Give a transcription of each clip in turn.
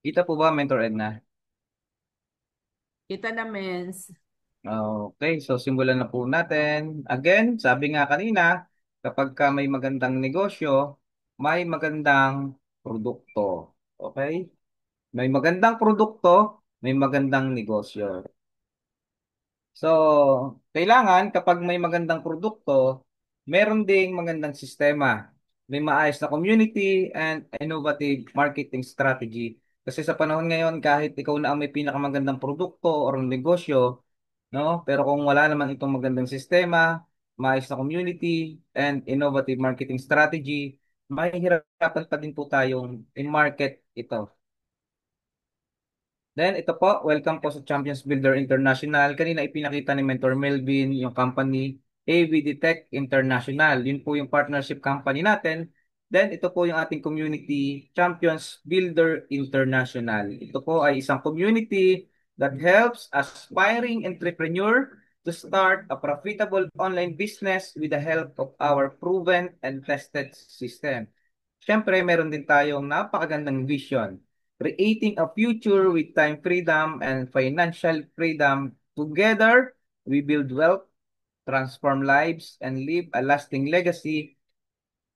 Kita po ba, Mentor Edna? Kita na, Mens. Okay, so simulan na po natin. Again, sabi nga kanina, kapag ka may magandang negosyo, may magandang produkto. Okay? May magandang produkto, may magandang negosyo. So, kailangan kapag may magandang produkto, meron ding magandang sistema. May maayos na community and innovative marketing strategy. Kasi sa panahon ngayon, kahit ikaw na ang may pinakamagandang produkto or negosyo, no? Pero kung wala naman itong magandang sistema, maayos na community, and innovative marketing strategy, mahihirapan pa din po tayong i-market ito. Then ito po, welcome po sa Champions Builder International. Kanina ipinakita ni Mentor Melvin yung company AVD Tech International. Yun po yung partnership company natin. Then ito po yung ating community Champions Builder International. Ito po ay isang community that helps aspiring entrepreneur to start a profitable online business with the help of our proven and tested system. Siyempre, meron din tayong napakagandang vision, creating a future with time freedom and financial freedom. Together, we build wealth, transform lives, and leave a lasting legacy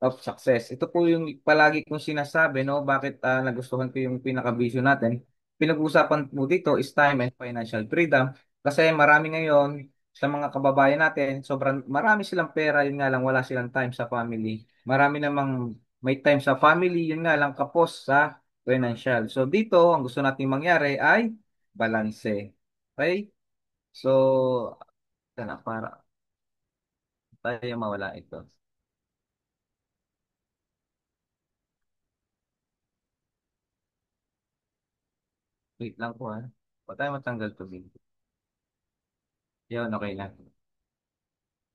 of success. Ito po yung palagi kong sinasabi, no? Bakit nagustuhan ko yung pinaka-vision natin. Pinag-uusapan po dito is time and financial freedom. Kasi marami ngayon sa mga kababayan natin, sobrang marami silang pera, yun nga lang wala silang time sa family. Marami namang may time sa family, yun nga lang kapos sa financial. So dito, ang gusto nating mangyari ay balanse. Okay? So, para tayo mawala ito. Wait lang po ha. Huwag tayo matanggal to. Yun, okay na.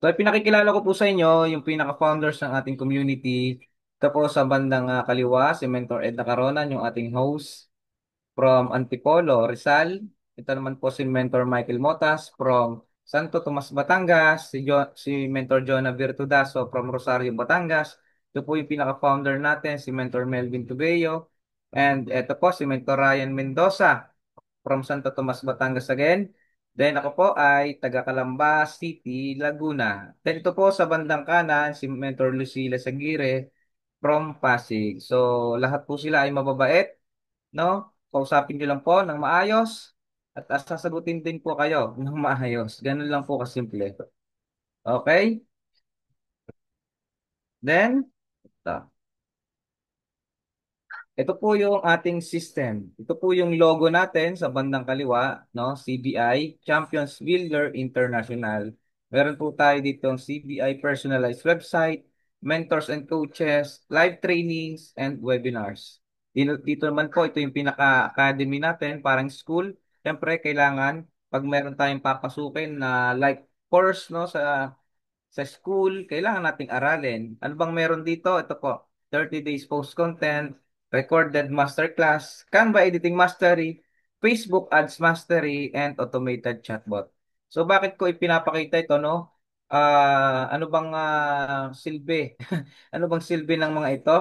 So, pinakikilala ko po sa inyo yung pinaka-founders ng ating community. Tapos sa bandang kaliwa, si Mentor Ed Caronan, yung ating host from Antipolo, Rizal. Ito naman po si Mentor Michael Motas from Santo Tomas, Batangas. Si Mentor Jonah Virtudaso from Rosario, Batangas. Ito po yung pinaka-founder natin, si Mentor Melvin Tubeo. And ito po si Mentor Ryan Mendoza from Santo Tomas, Batangas again. Then ako po ay taga Calamba City, Laguna. Then ito po sa bandang kanan, si Mentor Lucila Sagire from Pasig. So lahat po sila ay mababait, no? Kausapin niyo lang po ng maayos at sasagutin din po kayo ng maayos. Ganun lang po kasimple. Okay? Then, ito. Ito po yung ating system. Ito po yung logo natin sa bandang kaliwa, no? CBI, Champions Builder International. Meron po tayo dito ang CBI personalized website, mentors and coaches, live trainings, and webinars. Dito naman po, ito yung pinaka-academy natin, parang school. Siyempre, kailangan, pag meron tayong papasukin na like course, no, sa school, kailangan nating aralin. Ano bang meron dito? Ito po, 30 days post content, recorded masterclass, Canva editing mastery, Facebook ads mastery, and automated chatbot. So bakit ko ipinapakita ito, no? Ano bang silbi? Ano bang silbi ng mga ito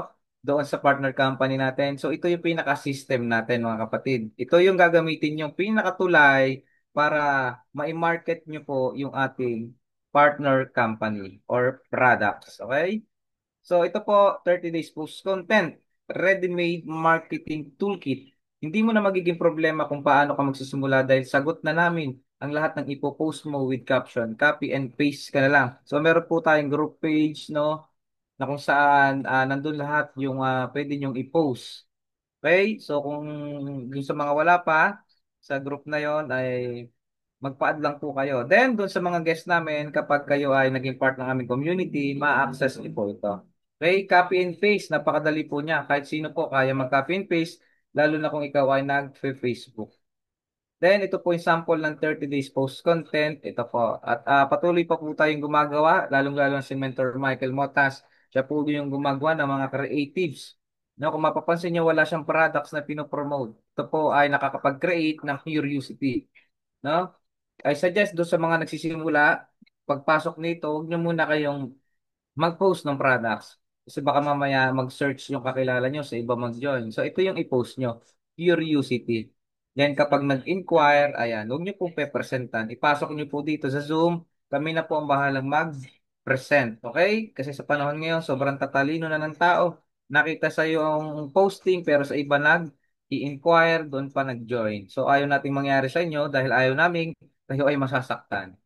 doon sa partner company natin? So ito yung pinaka-system natin, mga kapatid. Ito yung gagamitin yung pinakatulay para ma-market nyo po yung ating partner company or products. Okay? So ito po, 30 days post content, ready-made marketing toolkit. Hindi mo na magiging problema kung paano ka magsisimula dahil sagot na namin ang lahat ng ipopost mo with caption. Copy and paste ka na lang. So meron po tayong group page, no, na kung saan nandun lahat yung pwede nyong i-post. Okay? So kung yung sa mga wala pa sa group na yon ay magpa-add lang po kayo. Then, doon sa mga guests namin, kapag kayo ay naging part ng aming community, ma-access niyo po ito. Okay, copy and paste, napakadali po niya. Kahit sino po kaya mag-copy and paste, lalo na kung ikaw ay nag-Facebook. Then, ito po yung sample ng 30 days post content. Ito po. At patuloy pa po tayong gumagawa, lalong-lalo na si Mentor Michael Motas. Siya po yung gumagawa ng mga creatives. No, kung mapapansin niyo, wala siyang products na pinopromote. Ito po ay nakakapag-create ng curiosity. No? I suggest doon sa mga nagsisimula, pagpasok nito, huwag niyo muna kayong mag-post ng products. Kasi baka mamaya mag-search yung kakilala nyo sa iba mag-join. So ito yung i-post nyo. curiosity. Then kapag nag-inquire, ayan, huwag niyo pong pe-presentan. Ipasok niyo po dito sa Zoom. Kami na po ang bahalang mag-present. Okay? Kasi sa panahon ngayon, sobrang tatalino na ng tao. Nakita sa iyo ang posting pero sa iba i-inquire, doon pa nag-join. So ayaw nating mangyari sa inyo dahil ayaw namin kayo ay masasaktan.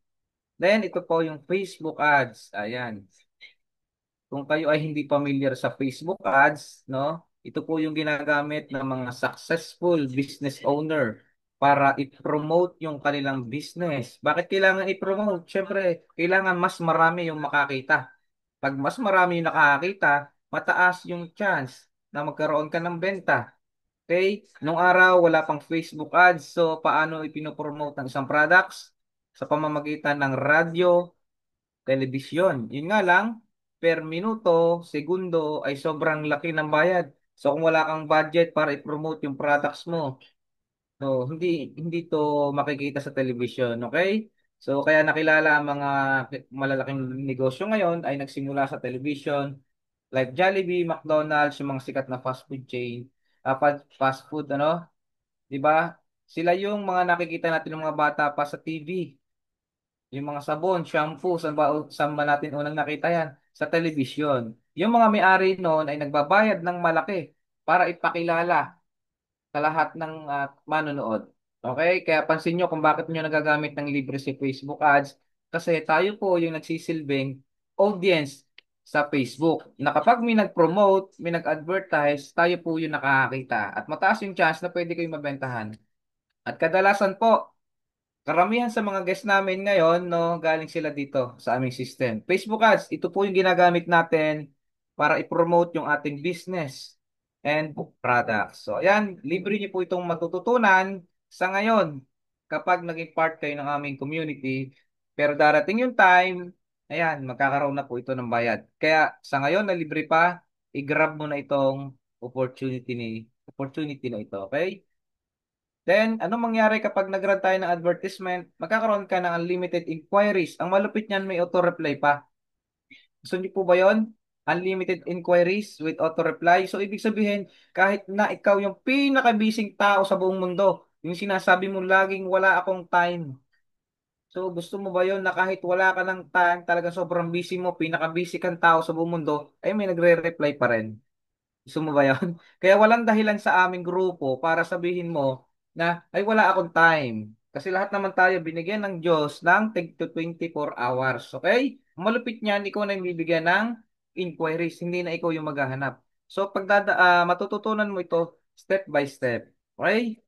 Then ito po yung Facebook ads. Ayan. Kung kayo ay hindi familiar sa Facebook ads, no? Ito po yung ginagamit ng mga successful business owner para i-promote yung kanilang business. Bakit kailangan i-promote? Siyempre, kailangan mas marami yung makakita. Pag mas marami yung nakakita, mataas yung chance na magkaroon ka ng benta. Okay? Nung araw, wala pang Facebook ads. So, paano ipinopromote ng isang products? Sa pamamagitan ng radyo, telebisyon. Yun nga lang, per minuto, segundo ay sobrang laki ng bayad. So kung wala kang budget para i-promote yung products mo, no, hindi to makikita sa telebisyon, okay? So kaya nakilala ang mga malalaking negosyo ngayon ay nagsimula sa telebisyon, like Jollibee, McDonald's, yung mga sikat na fast food chain, fast food, ano, 'di ba? Sila yung mga nakikita natin ng mga bata pa sa TV. Yung mga sabon, shampoo, saan ba natin unang nakita yan? Sa telebisyon. Yung mga may-ari noon ay nagbabayad ng malaki para ipakilala sa lahat ng manonood. Okay? Kaya pansin nyo kung bakit nyo nagagamit ng libre si Facebook ads. Kasi tayo po yung nagsisilbing audience sa Facebook. Na kapag may nag-promote, may nag-advertise, tayo po yung nakakakita. At mataas yung chance na pwede kayong mabentahan. At kadalasan po, karamihan sa mga guests namin ngayon, no, galing sila dito sa aming system. Facebook ads, ito po yung ginagamit natin para i-promote yung ating business and products. So, ayan, libre niyo po itong matututunan sa ngayon kapag naging part kayo ng aming community. Pero darating yung time, ayan, magkakaroon na po ito ng bayad. Kaya sa ngayon na libre pa, i-grab mo na itong opportunity na ito, okay? Then, anong mangyari kapag nag-run tayo ng advertisement? Magkakaroon ka ng unlimited inquiries. Ang malupit niyan, may auto-reply pa. Gusto niyo po ba yon? Unlimited inquiries with auto-reply. So, ibig sabihin, kahit na ikaw yung pinaka-busy tao sa buong mundo, yung sinasabi mo laging wala akong time. So, gusto mo ba yon na kahit wala ka ng time, talaga sobrang busy mo, pinaka-busy kang tao sa buong mundo, ay may nagre-reply pa rin. Gusto mo ba yun? Kaya walang dahilan sa aming grupo para sabihin mo na ay wala akong time. Kasi lahat naman tayo binigyan ng Diyos ng tig to 24 hours. Okay? Malupit niyan, ikaw na yung bibigyan ng inquiries, hindi na ikaw yung maghahanap. So matututunan mo ito step by step. Okay?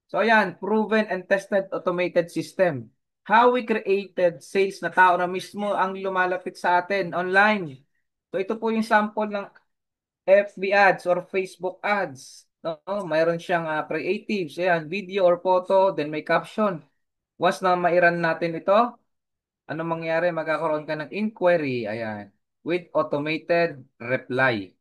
So ayan, proven and tested automated system. How we created sales na tao na mismo ang lumalapit sa atin online. So ito po yung sample ng FB ads or Facebook ads. No, mayroon siyang creatives, ayan, video or photo, then may caption. Once na mairan natin ito, ano mangyayari? Magkakaroon ka ng inquiry, ayan, with automated reply.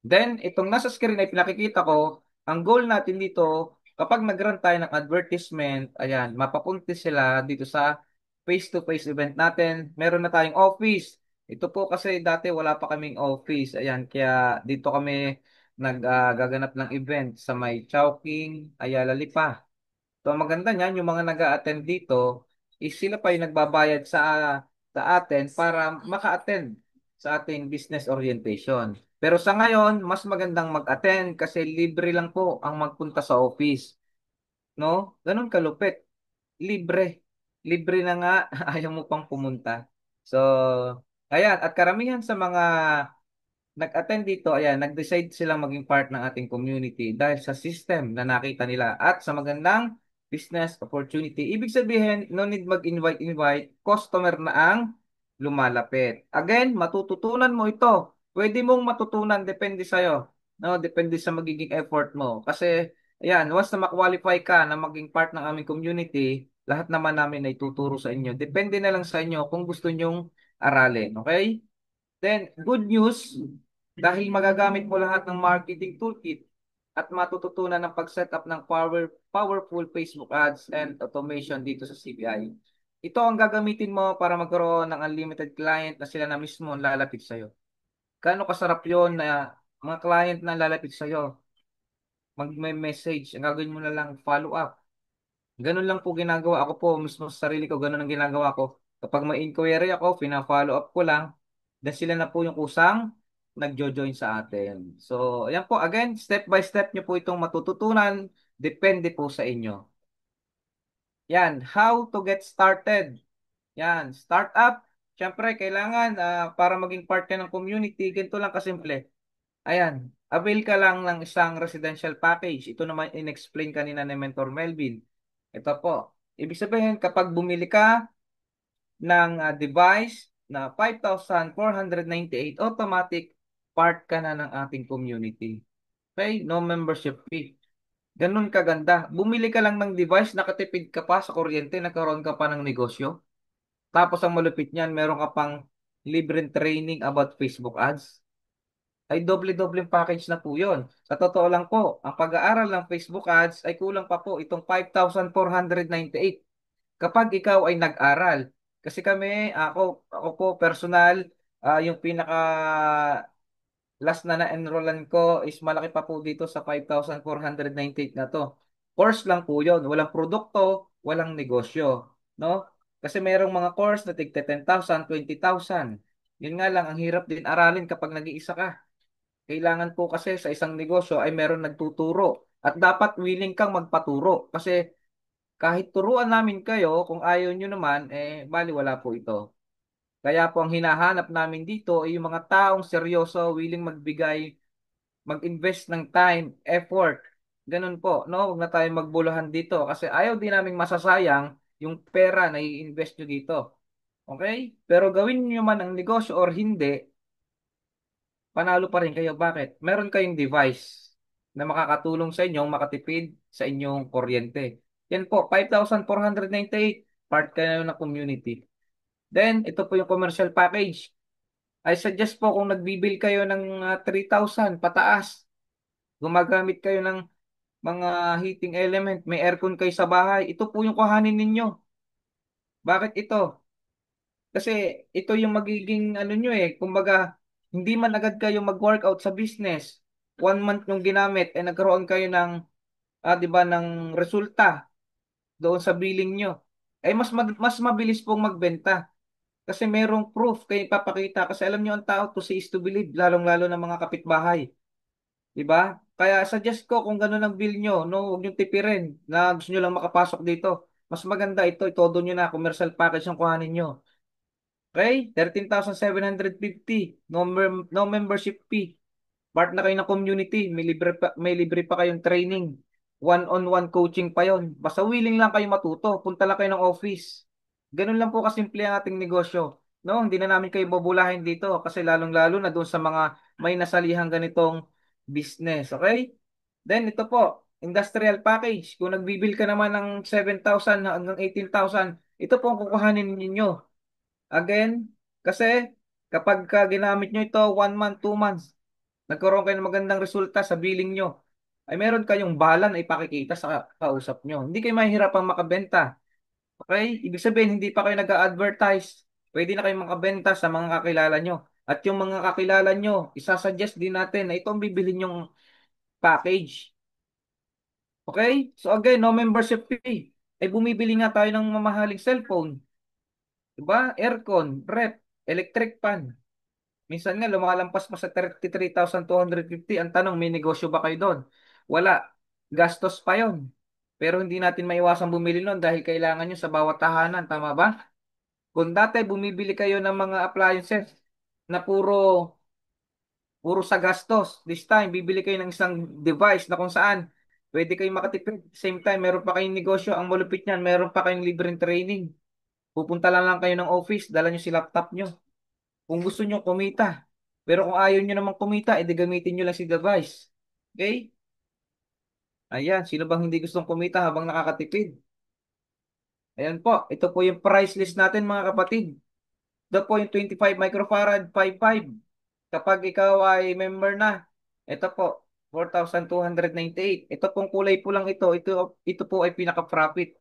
Then, itong nasa screen ay pinakikita ko, ang goal natin dito, kapag nag-run tayo ng advertisement, ayan, mapapunti sila dito sa face-to-face event natin. Meron na tayong office. Ito po kasi dati wala pa kaming office. Ayan, kaya dito kami nagaganap ng event sa may Chowking, Ayala Lipa. So, ang maganda niyan, yung mga nag-a-attend dito, is sila pa yung nagbabayad sa atin para maka-attend sa ating business orientation. Pero sa ngayon, mas magandang mag-attend kasi libre lang po ang magpunta sa office. No? Ganun kalupit. Libre. Libre na nga, ayaw mo pang pumunta. So, ayan. At karamihan sa mga nag-attend dito, ayan, nag-decide silang maging part ng ating community dahil sa system na nakita nila at sa magandang business opportunity. Ibig sabihin, no need mag-invite, customer na ang lumalapit. Again, matututunan mo ito. Pwede mong matutunan, depende sa'yo. No, depende sa magiging effort mo. Kasi, ayan, once na ma-qualify ka na maging part ng aming community, lahat naman namin ay tuturo sa inyo. Depende na lang sa inyo kung gusto nyong aralin. Okay? Then, good news, dahil magagamit mo lahat ng marketing toolkit at matututunan ng pag-set up ng powerful Facebook ads and automation dito sa CBI. Ito ang gagamitin mo para magkaroon ng unlimited client na sila na mismo ang lalapit sa'yo. Gaano kasarap yon na mga client na lalapit sa'yo? mag-message. Ang gagawin mo na lang, follow up. Ganun lang po ginagawa ako po, mismo sa sarili ko, ganun ang ginagawa ko. Kapag may inquiry ako, pina-follow up ko lang, then sila na po yung kusang nagjo-join sa atin. So, ayan po, again, step by step nyo po itong matututunan, depende po sa inyo. Yan, how to get started. Yan, startup. Siyempre, kailangan para maging part ka ng community, ganito lang kasimple. Ayan, avail ka lang ng isang residential package. Ito naman in-explain kanina ni Mentor Melvin. Ito po. Ibig sabihin, kapag bumili ka ng device na 5,498, automatic part ka na ng ating community. Okay? No membership fee. Ganun kaganda. Bumili ka lang ng device, nakatipid ka pa sa kuryente, nagkaroon ka pa ng negosyo. Tapos ang malupit niyan, meron ka pang libreng training about Facebook ads. Ay doble-doble package na po yun. Sa totoo lang po, ang pag-aaral ng Facebook ads ay kulang pa po itong 5,498 kapag ikaw ay nag-aral. Kasi kami, ako po personal, yung pinaka last na na-enrollan ko is malaki pa po dito sa 5,498 na to. Course lang po yun. Walang produkto, walang negosyo. No? Kasi merong mga course na tigte 10,000, 20,000. Yun nga lang, ang hirap din aralin kapag nag-iisa ka. Kailangan po kasi sa isang negosyo ay meron nagtuturo. At dapat willing kang magpaturo. Kasi kahit turuan namin kayo, kung ayaw nyo naman, bali wala po ito. Kaya po ang hinahanap namin dito ay yung mga taong seryoso, willing magbigay, mag-invest ng time, effort. Ganun po, no? Huwag na tayo magbuluhan dito kasi ayaw din namin masasayang yung pera na i-invest nyo dito. Okay? Pero gawin nyo man ang negosyo or hindi, panalo pa rin kayo. Bakit? Meron kayong device na makakatulong sa inyo makatipid sa inyong kuryente. Yan po, 5,498 part kayo ng community. Then, ito po yung commercial package. I suggest po kung nagbibil kayo ng 3,000 pataas, gumagamit kayo ng mga heating element, may aircon kayo sa bahay, ito po yung kuhanin ninyo. Bakit ito? Kasi ito yung magiging ano nyo kumbaga, hindi man agad kayo mag-workout sa business. 1 month yung ginamit, nagkaroon kayo ng, 'di ba, ng resulta doon sa billing nyo. Mas mabilis pong magbenta. Kasi merong proof kayo ipapakita. Kasi alam nyo ang tao to see is to believe, lalong-lalo ng mga kapitbahay. Di ba? Kaya suggest ko kung gano'n ang bill nyo, no, huwag nyo tipirin na gusto nyo lang makapasok dito. Mas maganda ito, itodo nyo na, commercial package ang kuhanin nyo. Okay? 13,750. No membership fee. Part na kayo ng community. May libre pa kayong training. One-on-one coaching pa yon. Basta willing lang kayo matuto. Punta lang kayo ng office. Ganun lang po kasimple ang ating negosyo. No, hindi na namin kayo babulahin dito kasi lalong-lalo na doon sa mga may nasalihang ganitong business. Okay? Then ito po, industrial package. Kung nagbibil ka naman ng 7,000 hanggang 18,000, ito po ang kukuhanin ninyo. Again, kasi kapag ginamit nyo ito 1 month, 2 months, nagkaroon kayo ng magandang resulta sa billing nyo, ay meron kayong bala na ipakikita sa kausap nyo. Hindi kayo mahihirapang makabenta. Okay? Ibig sabihin, hindi pa kayo nag-advertise. Pwede na kayong makabenta sa mga kakilala nyo. At yung mga kakilala nyo, isasuggest din natin na ito ang bibilhin yung package. Okay? So again, no membership fee. Ay bumibili nga tayo ng mamahaling cellphone. Diba? Aircon, rep, electric fan. Minsan nga lumalampas pa sa 33,250. Ang tanong, may negosyo ba kayo doon? Wala. Gastos pa yon. Pero hindi natin maiwasang bumili noon dahil kailangan nyo sa bawat tahanan. Tama ba? Kung dati bumibili kayo ng mga appliances na puro sa gastos. This time, bibili kayo ng isang device na kung saan pwede kayong makatipid. Same time, meron pa kayong negosyo. Ang malupit niyan, meron pa kayong libreng training. Pupunta lang kayo ng office, dala nyo si laptop nyo. Kung gusto nyo kumita. Pero kung ayaw nyo namang kumita, edi gamitin nyo lang si device. Okay? Ayan, sino bang hindi gustong kumita habang nakakatipid? Ayan po, ito po yung price list natin mga kapatid. Ito po yung 25 microfarad, 55. Kapag ikaw ay member na, ito po, 4,298. Ito pong kulay pulang ito po ay pinaka-profit.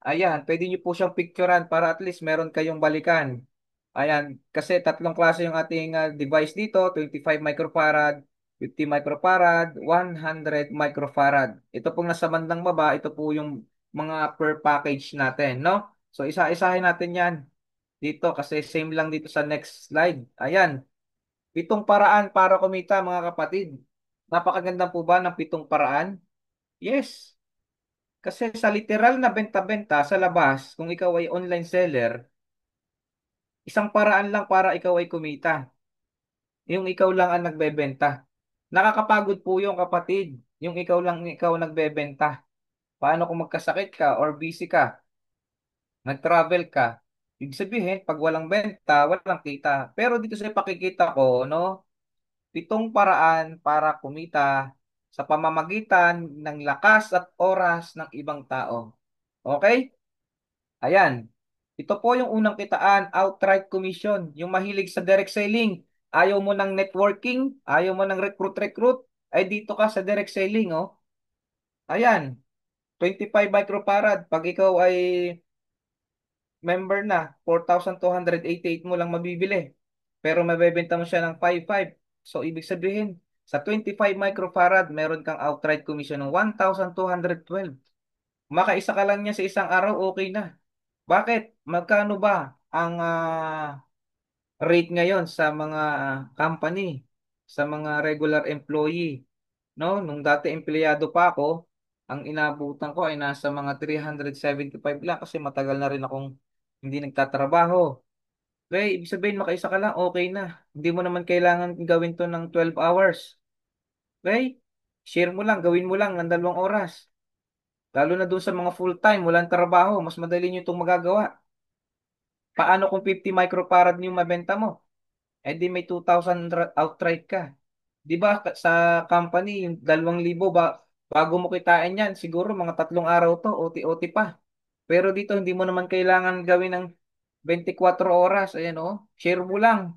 Ayan, pwede nyo po siyang picturean para at least meron kayong balikan. Ayan, kasi tatlong klase yung ating device dito, 25 microfarad. 50 microfarad, 100 microfarad. Ito pong nasa bandang baba, ito po yung mga per package natin, no? So isa-isahin natin yan dito kasi same lang dito sa next slide. Ayan, pitong paraan para kumita mga kapatid. Napakaganda po ba ng pitong paraan? Yes. Kasi sa literal na benta-benta sa labas, kung ikaw ay online seller, isang paraan lang para ikaw ay kumita. Yung ikaw lang ang nagbebenta. Nakakapagod po yung kapatid. Yung ikaw lang ikaw nagbebenta. Paano kung magkasakit ka or busy ka, nag-travel ka? Ibig sabihin, pag walang benta, walang kita. Pero dito sa pakikita ko, no, pitong paraan para kumita sa pamamagitan ng lakas at oras ng ibang tao. Okay? Ayan. Ito po yung unang kitaan, outright commission. Yung mahilig sa direct selling. Ayaw mo ng networking, ayaw mo ng recruit-recruit, ay dito ka sa direct selling, oh. Ayan, 25 microfarad. Pag ikaw ay member na, 4,288 mo lang mabibili. Pero mabebenta mo siya ng 5,500. So, ibig sabihin, sa 25 microfarad, meron kang outright commission ng 1,212. Makaisa ka lang niya sa isang araw, okay na. Bakit? Magkano ba ang rate ngayon sa mga company, sa mga regular employee? No, nung dati empleyado pa ako, ang inabutan ko ay nasa mga 375 lang kasi matagal na rin akong hindi nagtatrabaho. Okay, ibig sabihin makaisa ka lang, okay na. Hindi mo naman kailangan gawin to ng 12 hours. Okay? Share mo lang, gawin mo lang ng 2 oras. Lalo na dun sa mga full-time, walang trabaho, mas madali nyo itong magagawa. Paano kung 50 microfarad yung mabenta mo? Eh di may 2,000 outright ka. Di ba sa company, yung 2,000 ba, bago mo kitain yan, siguro mga 3 araw to, OT-OT pa. Pero dito, hindi mo naman kailangan gawin ng 24 oras. Ayan o, share mo lang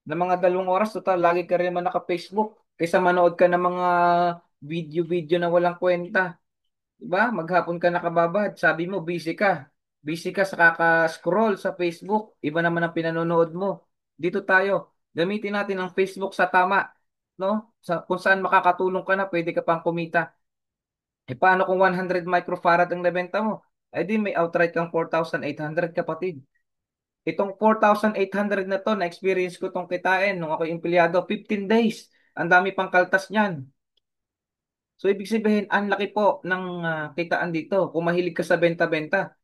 ng mga 2 oras. Total, lagi ka rin naman naka-Facebook. Kaysa manood ka ng mga video-video na walang kwenta. Diba? Maghapon ka nakababad. Sabi mo, busy ka. Busy ka sa kaka-scroll sa Facebook. Iba naman ang pinanonood mo. Dito tayo. Gamitin natin ang Facebook sa tama. No? Kung saan makakatulong ka na, pwede ka pang kumita. E paano kung 100 microfarad ang nabenta mo? Eh di may outright kang 4,800 kapatid. Itong 4,800 na to, na-experience ko tong kitain nung ako empleyado, 15 days. Ang dami pang kaltas niyan. So, ibig sabihin, ang laki po ng kitaan dito. Kung mahilig ka sa benta-benta.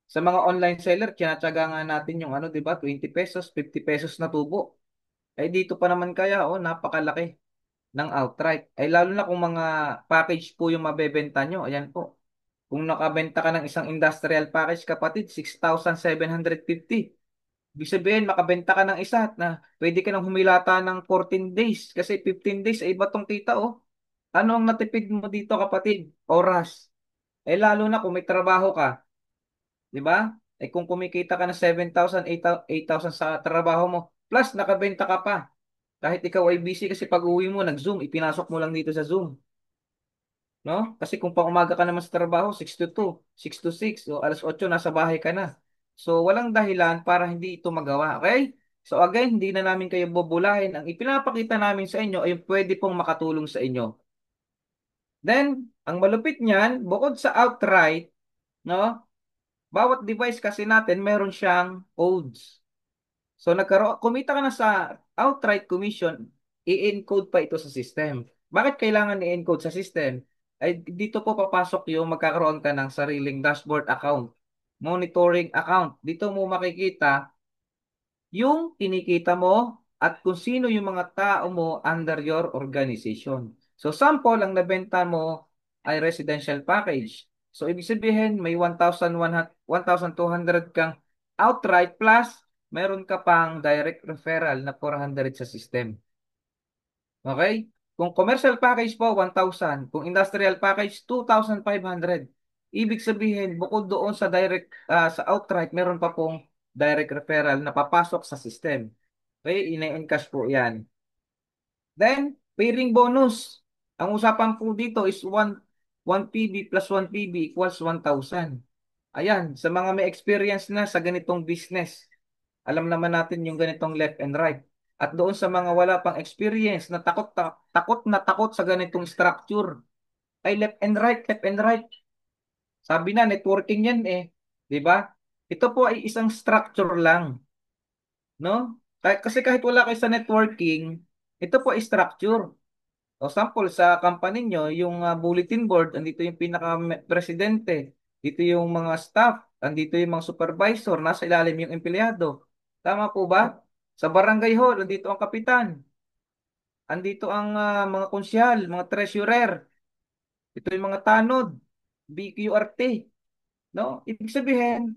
Sa mga online seller, kinatsaga nga natin yung ano, di ba? 20 pesos, 50 pesos na tubo. Eh, dito pa naman kaya, oh, napakalaki ng outright. Ay, lalo na kung mga package po yung mabebenta nyo. Ayan po. Kung nakabenta ka ng isang industrial package, kapatid, 6,750. Ibig sabihin, makabenta ka ng isa na pwede ka nang humilata ng 14 days. Kasi 15 days, ay iba tong kita, oh. Ano ang natipid mo dito, kapatid? Oras. Eh lalo na kung may trabaho ka, di ba? Eh kung kumikita ka ng 7,000, 8,000 sa trabaho mo, plus nakabenta ka pa. Kahit ikaw ay busy kasi pag uwi mo, nag-Zoom, ipinasok mo lang dito sa Zoom. No? Kasi kung pang umaga ka naman sa trabaho, 6 to 2, 6 to 6, o alas 8, nasa bahay ka na. So, walang dahilan para hindi ito magawa. Okay? So, again, hindi na namin kayo bubulahin. Ang ipinapakita namin sa inyo ay pwede pong makatulong sa inyo. Then, ang malupit niyan, bukod sa outright, no? Bawat device kasi natin meron siyang codes. So kumita ka na sa outright commission, i-encode pa ito sa system. Bakit kailangan i-encode sa system? Ay dito po papasok yung magkakaroon ka ng sariling dashboard account, monitoring account. Dito mo makikita yung kinikita mo at kung sino yung mga tao mo under your organization. So sample, ang nabenta mo ay residential package. So ibig sabihin may 1,200 kang outright plus meron ka pang direct referral na 400 sa system. Okay? Kung commercial package po, 1,000. Kung industrial package, 2,500. Ibig sabihin, bukod doon sa sa outright, meron pa pong direct referral na papasok sa system. Okay? Ina-encash po yan. Then, pairing bonus. Ang usapan po dito is 1 PB plus 1 PB equals 1,000. Ayan, sa mga may experience na sa ganitong business, alam naman natin yung ganitong left and right. At doon sa mga wala pang experience na takot sa ganitong structure, ay left and right. Sabi na, networking yan eh. Di ba? Ito po ay isang structure lang. No? Kasi kahit wala kayo sa networking, ito po ay structure. O sample sa company nyo, yung bulletin board, andito yung pinaka-presidente, dito yung mga staff, andito yung mga supervisor, nasa ilalim yung empleyado. Tama po ba? Sa barangay hall, andito ang kapitan, andito ang mga konsyal, mga treasurer, ito yung mga tanod, BQRT, no? Ibig sabihin,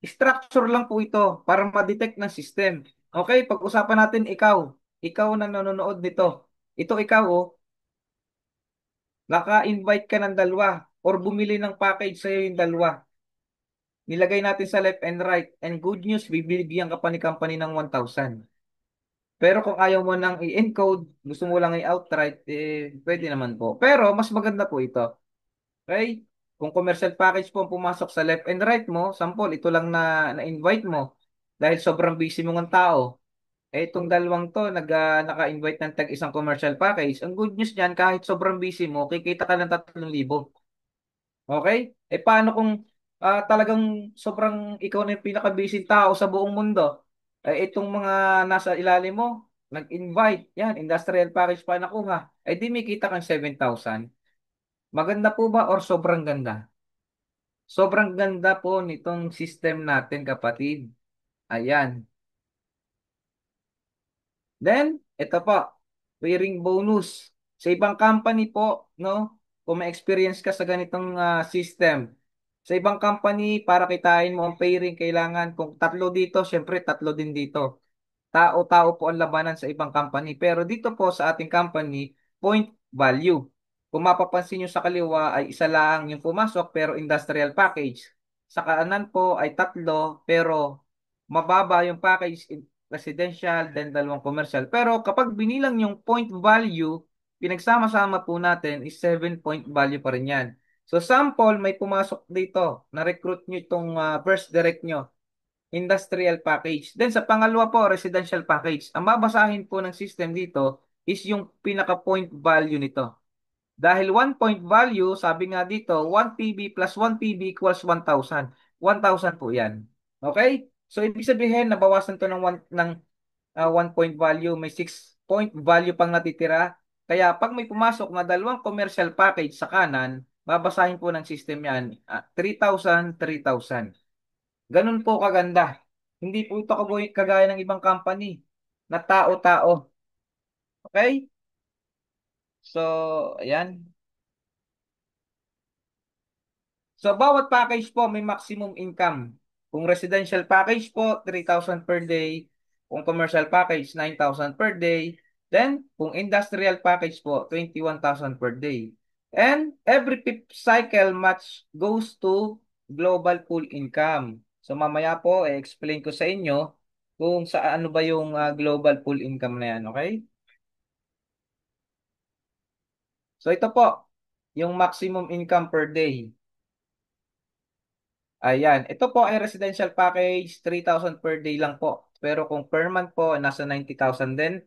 structure lang po ito para ma-detect ng system. Okay, pag-usapan natin ikaw na nanonood nito. Ito ikaw, oh, naka-invite ka ng dalawa or bumili ng package sa'yo yung dalawa. Nilagay natin sa left and right. And good news, bibigyan ka pa ni company ng 1,000. Pero kung ayaw mo nang i-encode, gusto mo lang i-outright, pwede naman po. Pero mas maganda po ito. Okay? Kung commercial package po ang pumasok sa left and right mo, sample, ito lang na-invite mo dahil sobrang busy mo ng tao. Itong dalawang to, naka-invite ng tag isang commercial package. Ang good news niyan, kahit sobrang busy mo, kikita ka ng 3,000. Okay? Paano kung talagang sobrang ikaw na yung pinaka-busy tao sa buong mundo? Itong mga nasa ilalim mo, nag-invite, yan, industrial package pa nakuha. Di may kita kang 7,000. Maganda po ba or sobrang ganda? Sobrang ganda po nitong system natin, kapatid. Ayan. Then, ito po, pairing bonus. Sa ibang company po, no? Kung may experience ka sa ganitong system. Sa ibang company, para kitain mo ang pairing, kailangan kung tatlo dito, syempre tatlo din dito. Tao-tao po ang labanan sa ibang company. Pero dito po sa ating company, point value. Kung mapapansin nyo sa kaliwa ay isa lang yung pumasok pero industrial package. Sa kanan po ay tatlo pero mababa yung package residential then dalawang commercial. Pero kapag binilang yung point value, pinagsama-sama po natin is 7 point value pa rin yan. So sample, may pumasok dito. Na-recruit nyo itong first direct nyo industrial package. Then sa pangalawa po, residential package. Ang babasahin po ng system dito is yung pinaka-point value nito. Dahil 1 point value, sabi nga dito, 1 PB plus 1 PB equals 1,000. 1,000 po yan. Okay? So, ibig sabihin, nabawasan to ng 1 point value. May 6 point value pang natitira. Kaya, pag may pumasok na dalawang commercial package sa kanan, babasahin po ng system yan, 3,000, 3,000. Ganun po kaganda. Hindi po ito kagaya ng ibang company na tao-tao. Okay? So, ayan. So, bawat package po may maximum income. Kung residential package po, 3,000 per day. Kung commercial package, 9,000 per day. Then, kung industrial package po, 21,000 per day. And every fifth cycle match goes to global pool income. So, mamaya po, explain ko sa inyo kung sa ano ba yung global pool income na yan. Okay? So, ito po, yung maximum income per day. Ayan. Ito po ay residential package, 3,000 per day lang po. Pero kung per month po, nasa 90,000 din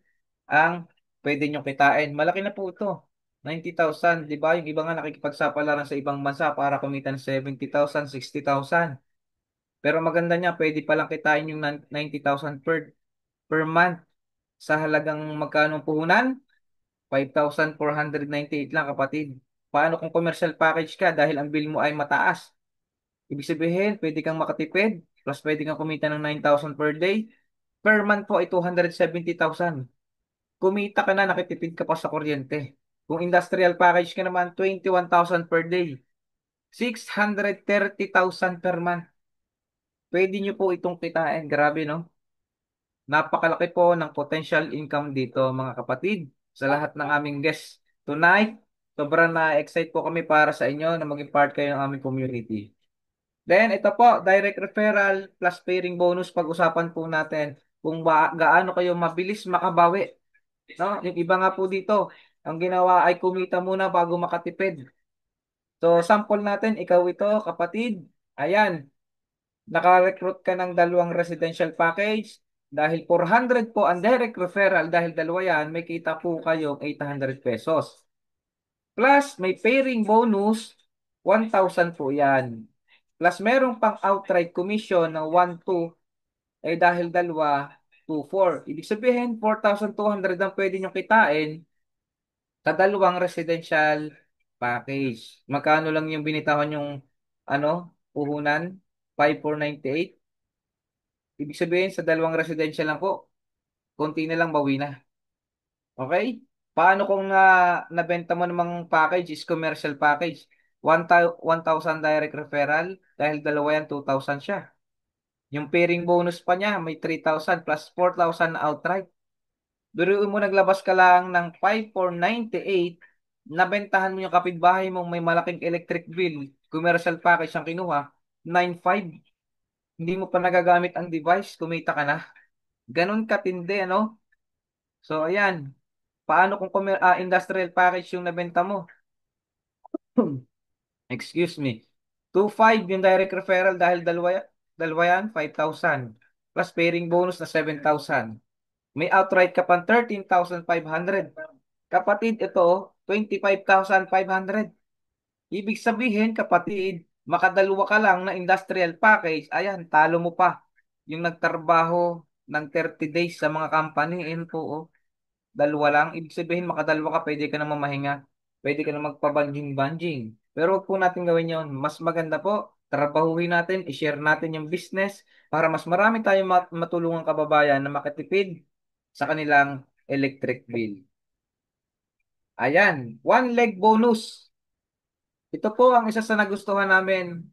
ang pwede nyo kitain. Malaki na po ito. 90,000, di ba? Yung iba nga nakikipagsapalaran sa ibang bansa para kumita ng 70,000, 60,000. Pero maganda niya, pwede palang kitain yung 90,000 per month sa halagang magkano ang puhunan? 5,498 lang, kapatid. Paano kung commercial package ka dahil ang bill mo ay mataas? Ibig sabihin, pwede kang makatipid, plus pwede kang kumita ng 9,000 per day. Per month po ay 270,000. Kumita ka na, nakitipid ka pa sa kuryente. Kung industrial package ka naman, 21,000 per day. 630,000 per month. Pwede nyo po itong kitain. Grabe, no? Napakalaki po ng potential income dito, mga kapatid. Sa lahat ng aming guests tonight, sobrang na-excite po kami para sa inyo na maging part kayo ng aming community. Then, ito po, direct referral plus pairing bonus. Pag-usapan po natin kung gaano kayo mabilis makabawi. No? Yung iba nga po dito, ang ginawa ay kumita muna bago makatipid. So, sample natin, ikaw ito, kapatid. Ayan, naka-recruit ka ng dalawang residential package. Dahil 400 po ang direct referral, dahil dalawa yan, may kita po kayong 800 pesos. Plus, may pairing bonus, 1,000 po yan. Plus, merong pang outright commission ng 1,200, eh dahil dalawa, 2,400. Ibig sabihin, 4,200 ang pwede nyo kitain sa dalawang residential package. Magkano lang yung binitawan yung ano, puhunan? 5,498. Ibig sabihin, sa dalawang residential lang po, konti na lang bawi na. Okay? Paano kung nabenta mo namang package is commercial package? 1,000 direct referral, dahil dalawa yan, 2,000 siya. Yung pairing bonus pa niya, may 3,000 plus 4,000 na outright. Biruin mo, naglabas ka lang ng 5,498, nabentahan mo yung kapitbahay mong may malaking electric bill, commercial package ang kinuha, 9,500. Hindi mo pa nagagamit ang device, kumita ka na. Ganun katindi, ano? So, ayan. Paano kung industrial package yung nabenta mo? Excuse me. 2,500 yung direct referral, dahil dalawa yan, 5,000. Plus pairing bonus na 7,000. May outright ka pang 13,500. Kapatid, ito, 25,500. Ibig sabihin, kapatid, makadalawa ka lang na industrial package, ayan, talo mo pa yung nagtrabaho ng 30 days sa mga company. Ayun po, oh. Dalawa lang. Ibig sabihin, makadalawa ka, pwede ka na mamahinga. Pwede ka na magpabanjing-banjing. Pero huwag po natin gawin yon. Mas maganda po, trabahuhin natin, i-share natin yung business para mas marami tayong matulungan kababayan na makatipid sa kanilang electric bill. Ayan, one leg bonus. Ito po ang isa sa nagustuhan namin.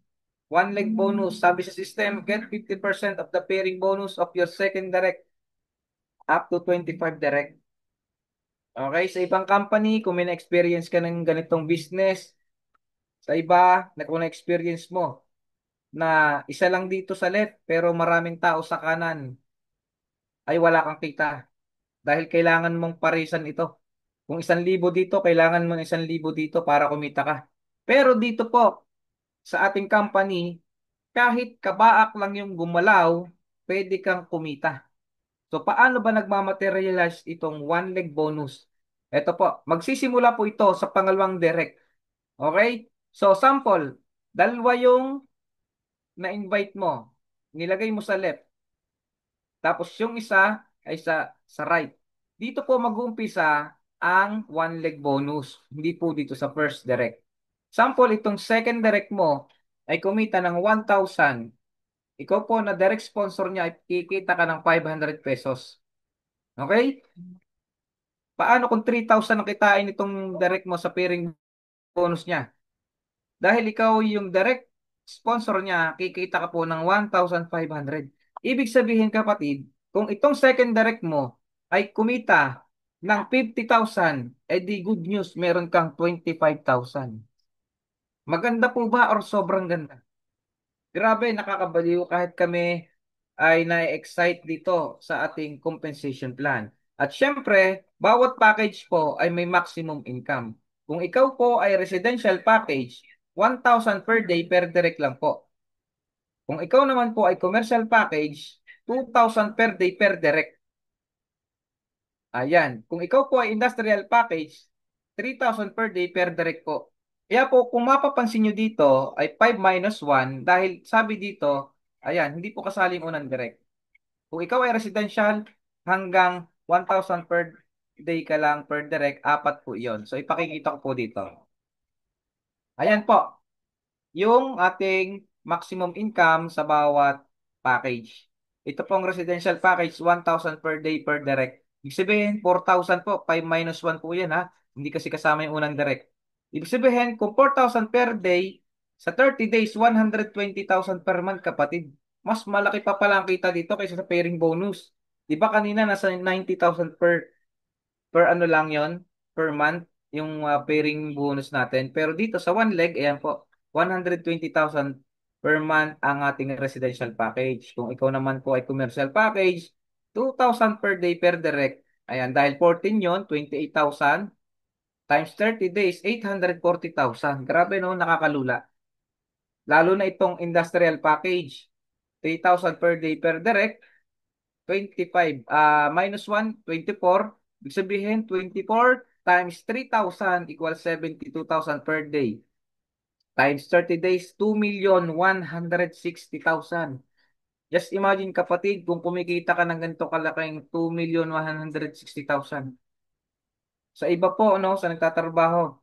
One leg bonus. Sabi sa system, get 50% of the pairing bonus of your second direct up to 25 direct. Okay, sa ibang company, kung may na-experience ka ng ganitong business, sa iba, na kung na-experience mo, na isa lang dito sa left, pero maraming tao sa kanan, ay wala kang kita. Dahil kailangan mong parisan ito. Kung 1,000 dito, kailangan mo ng 1,000 dito para kumita ka. Pero dito po, sa ating company, kahit kabaak lang yung gumalaw, pwede kang kumita. So, paano ba nagmamaterialize itong one leg bonus? Ito po, magsisimula po ito sa pangalawang direct. Okay? So, sample, dalawa yung na-invite mo. Nilagay mo sa left. Tapos yung isa ay sa right. Dito po mag-uumpisa ang one leg bonus. Hindi po dito sa first direct. Sample, itong second direct mo ay kumita ng 1,000. Ikaw po na direct sponsor niya ay kikita ka ng 500 pesos. Okay? Paano kung 3,000 ang kitain itong direct mo sa pairing bonus niya? Dahil ikaw yung direct sponsor niya, kikita ka po ng 1,500. Ibig sabihin, kapatid, kung itong second direct mo ay kumita ng 50,000, eh di good news, meron kang 25,000. Maganda po ba or sobrang ganda? Grabe, nakakabaliw kahit kami ay na-excite dito sa ating compensation plan. At syempre, bawat package po ay may maximum income. Kung ikaw po ay residential package, 1,000 per day per direct lang po. Kung ikaw naman po ay commercial package, 2,000 per day per direct. Ayan. Kung ikaw po ay industrial package, 3,000 per day per direct po. Kaya po, kung mapapansin nyo dito, ay 5 minus 1 dahil sabi dito, ayan, hindi po kasali yung unang direct. Kung ikaw ay residential, hanggang 1,000 per day ka lang per direct, apat po iyon. So, ipakikita ko po dito. Ayan po, yung ating maximum income sa bawat package. Ito pong residential package, 1,000 per day per direct. Ibig sabihin, 4,000 po, 5 minus 1 po yan ha. Hindi kasi kasama yung unang direct. Ibig sabihin, kung 4,000 per day, sa 30 days, 120,000 per month, kapatid. Mas malaki pa pala ang kita dito kaysa sa pairing bonus. Di ba kanina nasa 90,000 per ano lang yon per month yung pairing bonus natin. Pero dito sa one leg, ayan po, 120,000 per month ang ating residential package. Kung ikaw naman po ay commercial package, 2,000 per day per direct. Ayan, dahil 14 yon, 28,000 times 30 days, 840,000. Grabe no, nakakalula. Lalo na itong industrial package, 3,000 per day per direct, 25. Minus 1, 24. Ibig sabihin, 24 times 3,000 equals 72,000 per day. Times 30 days, 2,160,000. Just imagine kapatid, kung kumikita ka ng ganito kalaking 2,160,000. Sa iba po, no, sa nagtatrabaho,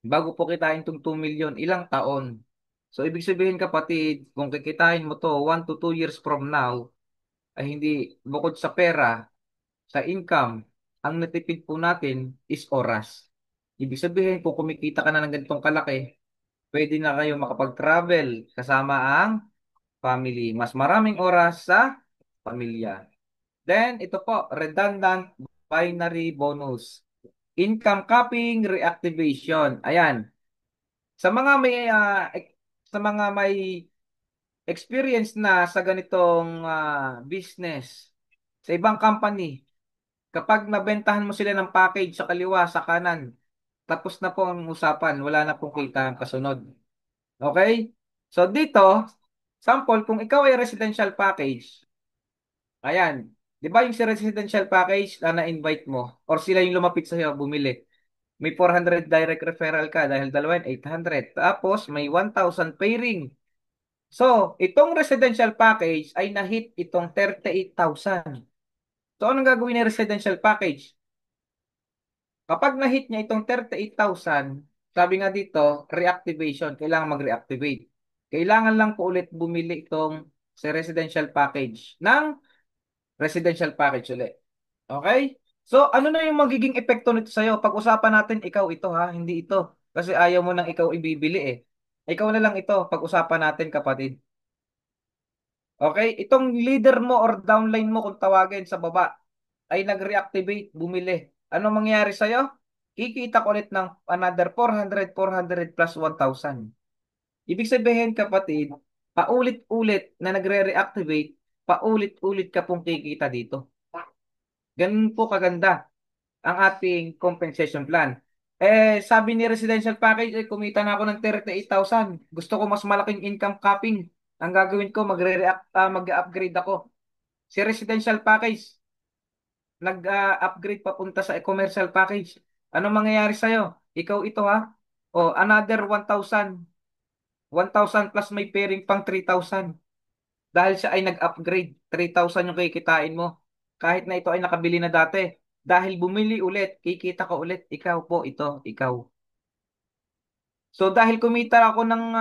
bago po kitain itong 2 million, ilang taon? So, ibig sabihin kapatid, kung kikitain mo to 1 to 2 years from now, ay hindi, bukod sa pera, sa income, ang natipid po natin is oras. Ibig sabihin, kung kumikita ka na ng ganitong kalaki, pwede na kayo makapag-travel kasama ang family. Mas maraming oras sa pamilya. Then, ito po, redundant binary bonus. Income capping reactivation. Ayan. Sa mga may sa mga may experience na sa ganitong business sa ibang company, kapag nabentahan mo sila ng package sa kaliwa, sa kanan, tapos na po ang usapan, wala na pong kita ang kasunod. Okay? So dito, sample, kung ikaw ay residential package, ayan, di ba yung si residential package na na-invite mo, or sila yung lumapit sa iyo, bumili, may 400 direct referral ka dahil dalawa yun, 800. Tapos may 1,000 pairing. So, itong residential package ay na-hit itong 38,000. So, anong gagawin ng residential package? Kapag na-hit niya itong 38,000, sabi nga dito, reactivation, kailangan mag-reactivate. Kailangan lang po ulit bumili itong sa residential package ng residential package ulit. Okay? So, ano na yung magiging epekto nito sa'yo? Pag-usapan natin, ikaw ito ha, hindi ito. Kasi ayaw mo nang ikaw ibibili eh. Ikaw na lang ito, pag-usapan natin kapatid. Okay? Itong leader mo or downline mo kung tawagin sa baba ay nag-reactivate, bumili. Ano mangyayari sa'yo? Kikita ko ulit ng another 400, 400 plus 1,000. Ibig sabihin kapatid, paulit-ulit na nagre-reactivate, paulit-ulit ka pong kikita dito. Ganun po kaganda ang ating compensation plan. Sabi ni residential package, kumita na ako ng 38,000. Gusto ko mas malaking income capping. Ang gagawin ko, mag-upgrade ako. Si residential package, nag-upgrade papunta sa commercial package. Ano mangyayari sa'yo? Ikaw ito ha? O, another 1,000. 1,000 plus may pairing pang 3,000. Dahil siya ay nag-upgrade, 3,000 yung kikitain mo. Kahit na ito ay nakabili na dati. Dahil bumili ulit, kikita ka ulit. Ikaw po, ito, ikaw. So dahil kumita ako ng,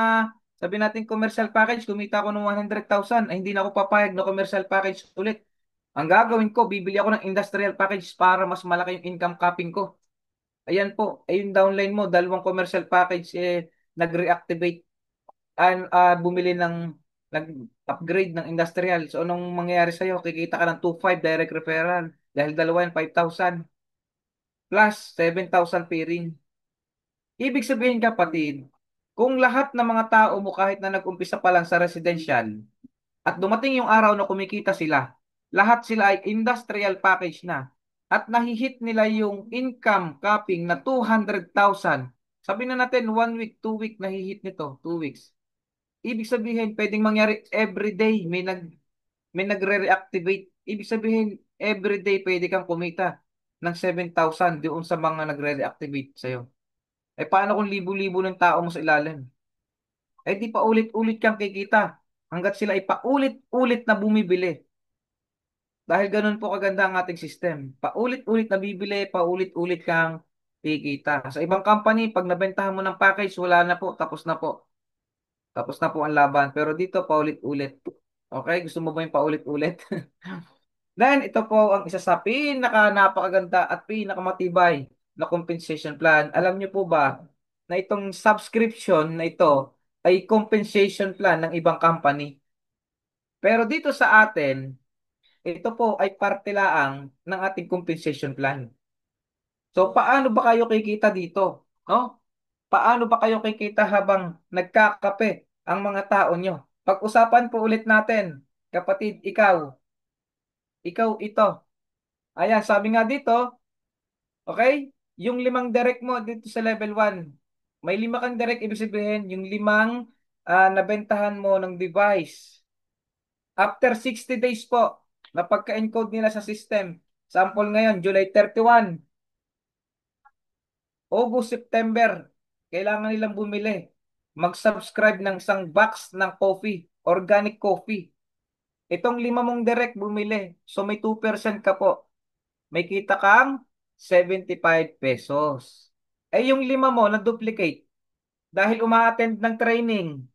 sabi natin commercial package, kumita ako ng 100,000, ay hindi na ako papayag na commercial package ulit. Ang gagawin ko, bibili ako ng industrial package para mas malaki yung income capping ko. Ayan po, ay yung downline mo, dalawang commercial package, nag-reactivate, bumili ng, nag-upgrade ng industrial. So anong mangyayari sa'yo? Kikita ka ng 2,500 direct referral. Dahil dalawa yan, 5,000 plus 7,000 pairing. Ibig sabihin kapatid, kung lahat ng mga tao mo kahit na nag-umpisa pa lang sa residential at dumating yung araw na kumikita sila, lahat sila ay industrial package na at nahihit nila yung income capping na 200,000. Sabi na natin 1 week, 2 week nahihit nito, 2 weeks. Ibig sabihin pwedeng mangyari every day may nagre-reactivate. Ibig sabihin every day pwede kang kumita ng 7,000 doon sa mga nagre-reactivate sa'yo. Paano kung libo-libo ng tao mo sa ilalim? Di pa ulit-ulit kang kikita hanggat sila ay paulit-ulit na bumibili. Dahil ganun po kaganda ang ating system. Paulit-ulit na bibili, paulit-ulit kang kikita. Sa ibang company, pag nabentahan mo ng package, wala na po, tapos na po. Tapos na po ang laban. Pero dito, paulit-ulit. Okay? Gusto mo ba yung paulit-ulit? Then, ito po ang isa sa napakaganda at pinakamatibay na compensation plan. Alam niyo po ba na itong subscription na ito ay compensation plan ng ibang company. Pero dito sa atin, ito po ay parte laang ng ating compensation plan. So, paano ba kayo kikita dito? No? Paano ba kayo kikita habang nagkakape ang mga tao nyo? Pag-usapan po ulit natin, kapatid, ikaw ito. Ayan, sabi nga dito, okay? Yung 5 direct mo dito sa level 1. May 5 kang direct, ibig sabihin, yung 5 nabentahan mo ng device. After 60 days po, na pagka-encode nila sa system. Sample ngayon, July 31, August, September, kailangan nilang bumili. Mag-subscribe ng isang box ng coffee, organic coffee. Itong lima mong direct bumili. So may 2% ka po. May kita kang 75 pesos. Eh yung lima mo na duplicate dahil uma-attend ng training,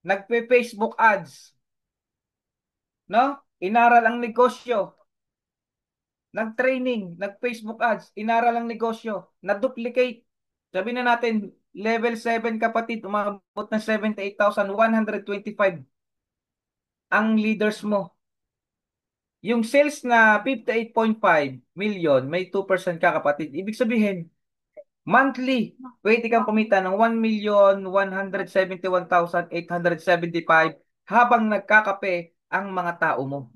nagpe-Facebook ads, no? Inaral ang negosyo, nag-training, nag-Facebook ads, inaral ang negosyo, na-duplicate. Sabi na natin, level 7 kapatid, umabot ng 78,125 ang leaders mo. Yung sales na 58.5 million, may 2% ka kapatid. Ibig sabihin, monthly, pwede kang kumita ng 1,171,875 habang nagkakape ang mga tao mo.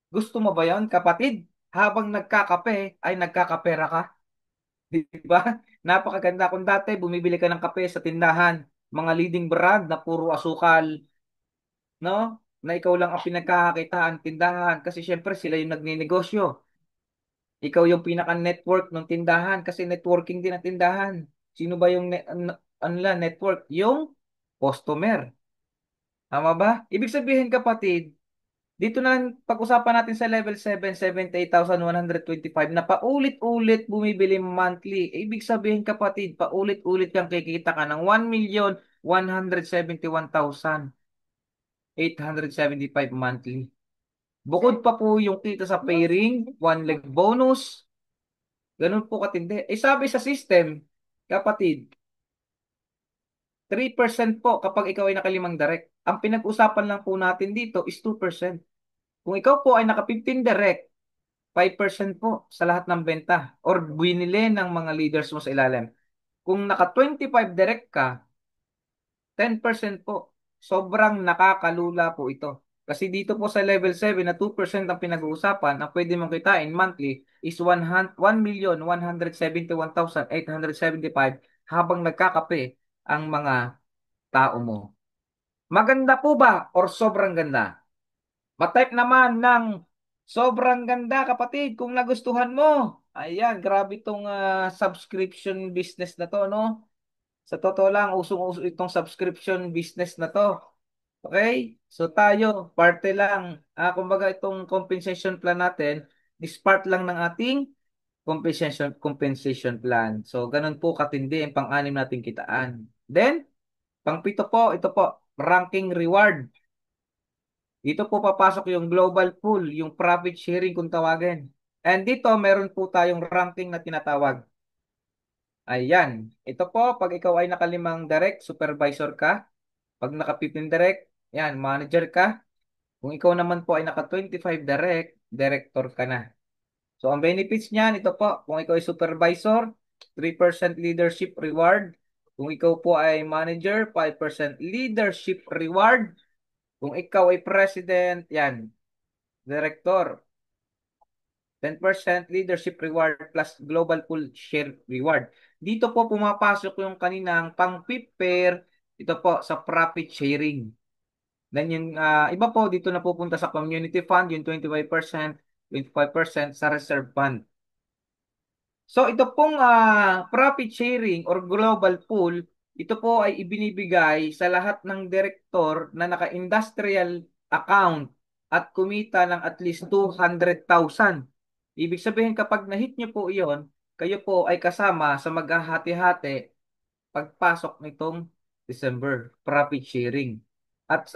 Gusto mo ba yon kapatid? Habang nagkakape ay nagkakapera ka. Di ba? Napakaganda kung dati bumibili ka ng kape sa tindahan, mga leading brand na puro asukal, no? Na ikaw lang ang pinagkakakitaan tindahan kasi syempre sila yung nagninegosyo. Ikaw yung pinaka-network ng tindahan kasi networking din ang tindahan. Sino ba yung ano lang, network? Yung customer. Tama ba? Ibig sabihin kapatid, dito na lang pag-usapan natin sa level 7, 78,125 na paulit-ulit bumibili monthly. Ibig sabihin kapatid, paulit-ulit kang kikita ka ng 1,171,875 monthly. Bukod pa po yung kita sa pairing, one leg bonus, ganun po katindi. Eh sabi sa system, kapatid, 3% po kapag ikaw ay nakalimang direct. Ang pinag-usapan lang po natin dito is 2%. Kung ikaw po ay naka 15 direct, 5% po sa lahat ng benta or binili ng mga leaders mo sa ilalim. Kung naka 25 direct ka, 10% po. Sobrang nakakalula po ito. Kasi dito po sa level 7 na 2% ang pinag-uusapan, ang pwede mong kitain monthly is 1,171,875 habang nagkakape ang mga tao mo. Maganda po ba or sobrang ganda? Matype naman ng sobrang ganda kapatid kung nagustuhan mo. Ayan, grabe itong subscription business na to, no? Sa totoo lang, usong-uso itong subscription business na to. Okay? So tayo, parte lang. Kumbaga itong compensation plan natin, is part lang ng ating compensation plan. So ganun po katindi ang pang-anim nating kitaan. Then, pang-pito po, ito po, ranking reward. Dito po papasok yung global pool, yung profit sharing kung tawagin. And dito, meron po tayong ranking na tinatawag. Ayan. Ito po, pag ikaw ay nakalimang direct, supervisor ka. Pag naka-15 direct, yan, manager ka. Kung ikaw naman po ay naka-25 direct, director ka na. So, ang benefits niyan, ito po, kung ikaw ay supervisor, 3% leadership reward. Kung ikaw po ay manager, 5% leadership reward. Kung ikaw ay president, yan, director, 10% leadership reward plus global pool share reward. Dito po pumapasok yung kaninang pang-prepare ito po sa profit sharing. Then yung iba po dito na pupunta sa community fund, yung 25% sa reserve fund. So ito pong profit sharing or global pool, ito po ay ibinibigay sa lahat ng direktor na naka-industrial account at kumita ng at least 200,000. Ibig sabihin kapag na-hit nyo po iyon, kayo po ay kasama sa maghahati-hati pagpasok nitong December profit sharing. At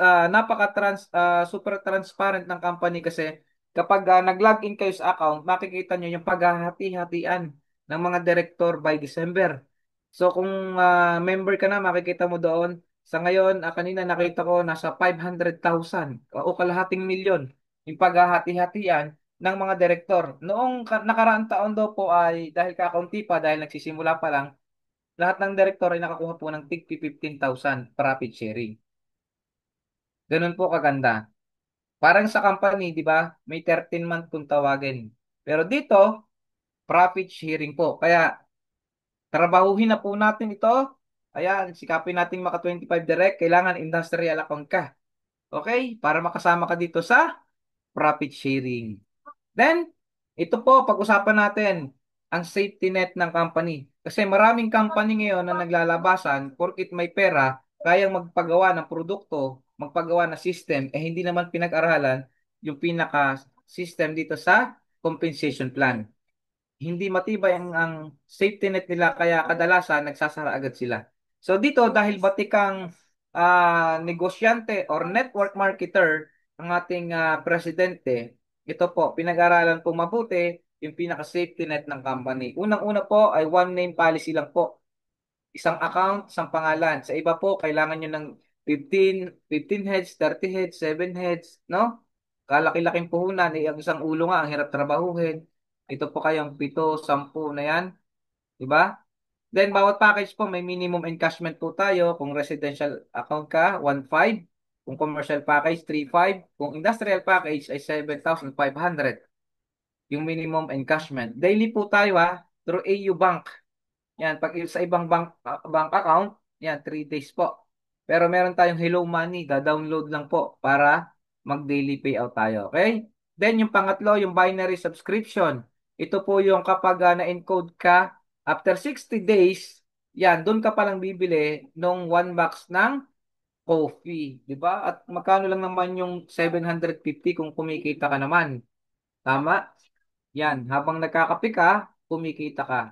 super transparent ng company kasi kapag nag-login kayo sa account, makikita nyo yung paghahati-hatian ng mga director by December. So kung member ka na, makikita mo doon. Sa ngayon, kanina nakita ko nasa 500,000 o kalahating milyon yung paghahati-hatian ng mga direktor. Noong nakaraang taon daw po ay dahil kakaunti pa, dahil nagsisimula pa lang, lahat ng direktor ay nakakuha po ng tig 15,000 profit sharing. Ganun po kaganda. Parang sa company, di ba? May 13-month kung tawagin. Pero dito, profit sharing po. Kaya, trabahuhin na po natin ito. Ayan, sikapin natin maka 25 direct. Kailangan industrial account ka. Okay? Para makasama ka dito sa profit sharing. Then, ito po, pag-usapan natin ang safety net ng company. Kasi maraming company ngayon na naglalabasan, porkit may pera, kayang magpagawa ng produkto, magpagawa ng system, eh hindi naman pinag-aralan yung pinaka-system dito sa compensation plan. Hindi matibay ang safety net nila kaya kadalasan nagsasara agad sila. So dito dahil batikang negosyante or network marketer ang ating presidente, ito po pinag-aralan po mabuti yung pinaka-safety net ng company. Unang-una po ay one name policy lang po. Isang account, isang pangalan. Sa iba po, kailangan nyo ng 15 heads, 30 heads, 7 heads, no? Kalaki-laking puhunan, eh, ang isang ulo nga, ang hirap trabahuhin. Ito po kayong 7, 10 na yan, di ba? Then, bawat package po, may minimum encashment po tayo. Kung residential account ka, 1.5. Kung commercial package, 3.5. Kung industrial package, ay 7,500. Yung minimum encashment. Daily po tayo through AU Bank. Yan, pag sa ibang bank account, yan, 3 days po. Pero meron tayong Hello Money, da-download lang po para mag-daily payout tayo. Okay? Then yung pangatlo, yung binary subscription. Ito po yung kapag na-encode ka, after 60 days, yan, doon ka palang bibili nung 1 box ng coffee. Di ba? At magkano lang naman yung 750 kung kumikita ka naman. Tama? Yan, habang nagkakape ka, kumikita ka.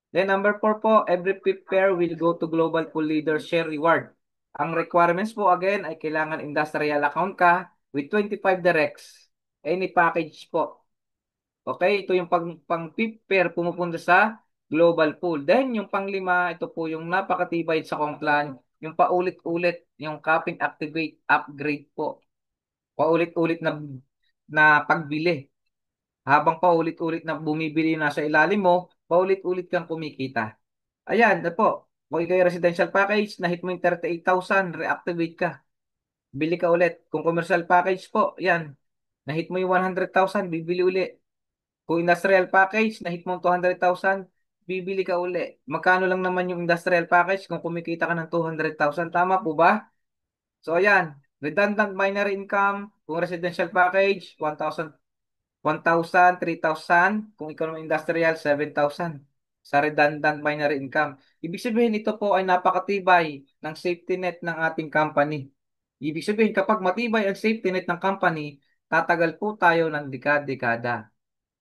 Then number 4 po, every fifth pair will go to Global Pool Leader Share Reward. Ang requirements po again ay kailangan industrial account ka with 25 directs. Any package po. Okay, ito yung pang fifth pair pumupunta sa Global Pool. Then yung panglima, ito po yung napakatibay sa Complan, yung paulit-ulit, yung capping activate upgrade po. Paulit-ulit na pagbili. Habang paulit-ulit na bumibili na sa ilalim mo, paulit-ulit kang kumikita. Ayan, na po. Kung ikaw yung residential package, na-hit mo yung 38,000, reactivate ka. Bili ka ulit. Kung commercial package po, yan. Na-hit mo yung 100,000, bibili uli. Kung industrial package, na-hit mo yung 200,000, bibili ka uli. Magkano lang naman yung industrial package kung kumikita ka ng 200,000? Tama po ba? So, ayan. Redundant binary income, kung residential package, 1,000, 3,000. Kung ikaw naman industrial, 7,000 sa redundant binary income. Ibig sabihin, ito po ay napakatibay ng safety net ng ating company. Ibig sabihin, kapag matibay ang safety net ng company, tatagal po tayo ng dekada-dekada.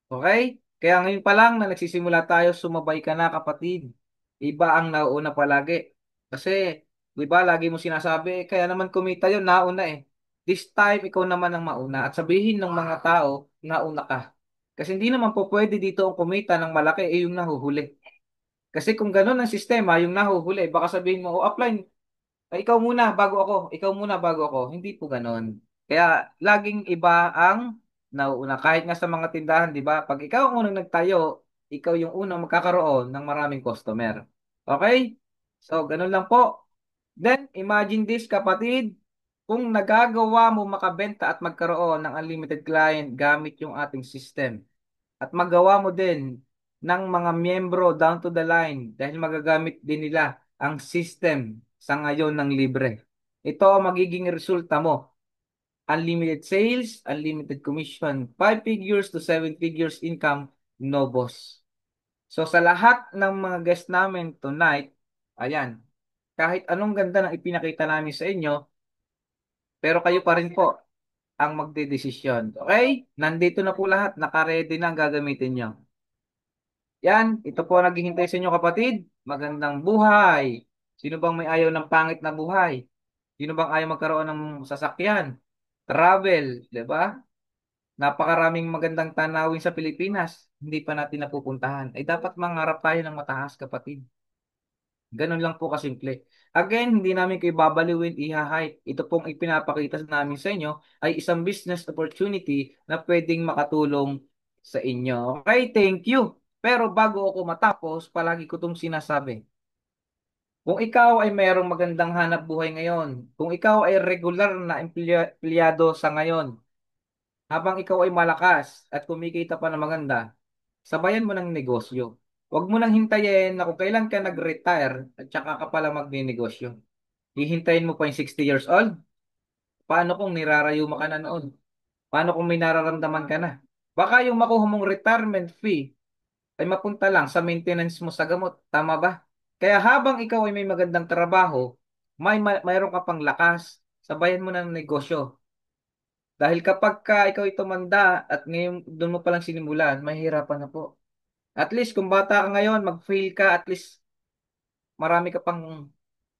Okay? Kaya ngayon pa lang na nagsisimula tayo, sumabay ka na kapatid. Iba ang nauuna palagi. Kasi, di ba, lagi mo sinasabi, kaya naman kumita yun, nauna eh. This time, ikaw naman ang mauna. At sabihin ng mga tao, nauna ka. Kasi hindi naman po pwede dito ang kumita ng malaki, eh yung nahuhuli. Kasi kung ganun ang sistema, yung nahuhuli, baka sabihin mo, oh, upline, ay, ikaw muna bago ako, ikaw muna bago ako. Hindi po ganoon. Kaya laging iba ang nauuna. Kahit nga sa mga tindahan, di ba? Pag ikaw ang unang nagtayo, ikaw yung unang magkakaroon ng maraming customer. Okay? So, ganun lang po. Then, imagine this, kapatid. Kung nagagawa mo makabenta at magkaroon ng unlimited client gamit yung ating system at magawa mo din ng mga miyembro down to the line dahil magagamit din nila ang system sa ngayon ng libre. Ito ang magiging resulta mo. Unlimited sales, unlimited commission, 5 figures to 7 figures income, no boss. So sa lahat ng mga guests namin tonight, ayan, kahit anong ganda ng ipinakita namin sa inyo, pero kayo pa rin po ang magdedesisyon. Okay? Nandito na po lahat, nakaredy na ang gagamitin nyo. Yan, ito po ang naghihintay sa inyo kapatid. Magandang buhay. Sino bang may ayaw ng pangit na buhay? Sino bang ayaw magkaroon ng sasakyan? Travel, di ba? Napakaraming magandang tanawin sa Pilipinas. Hindi pa natin napupuntahan. Ay dapat mangarap tayo ng mataas kapatid. Ganun lang po kasimple. Again, hindi namin kayo babaliwin, iha-hype. Ito pong ipinapakita namin sa inyo ay isang business opportunity na pwedeng makatulong sa inyo. Okay, thank you. Pero bago ako matapos, palagi ko itong sinasabi. Kung ikaw ay mayroong magandang hanap buhay ngayon, kung ikaw ay regular na empleyado sa ngayon, habang ikaw ay malakas at kumikita pa na maganda, sabayan mo ng negosyo. Huwag mo nang hintayin na kung kailan ka nag-retire at saka ka pala magne-negosyo. Hihintayin mo pa yung 60 years old? Paano kung nirarayuma ka na noon? Paano kung may nararamdaman ka na? Baka yung makuha mong retirement fee ay mapunta lang sa maintenance mo sa gamot. Tama ba? Kaya habang ikaw ay may magandang trabaho, mayroon ka pang lakas, sabayan mo ng negosyo. Dahil kapag ka ikaw ay tumanda at ngayon doon mo palang sinimulan, mahihirapan na po. At least kung bata ka ngayon, mag-fail ka, at least marami ka pang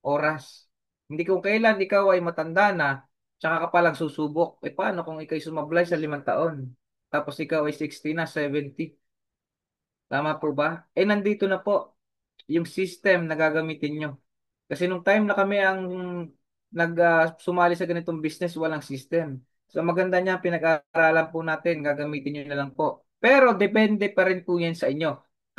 oras. Hindi kung kailan ikaw ay matanda na, tsaka ka palang susubok. Eh paano kung ikaw ay sumablay sa 5 taon? Tapos ikaw ay 60 na, 70. Tama po ba? Eh nandito na po yung system na gagamitin nyo. Kasi nung time na kami ang sumali sa ganitong business, walang system. So maganda niya, pinag-aaralan po natin, gagamitin nyo na lang po. Pero depende pa rin po yan sa inyo.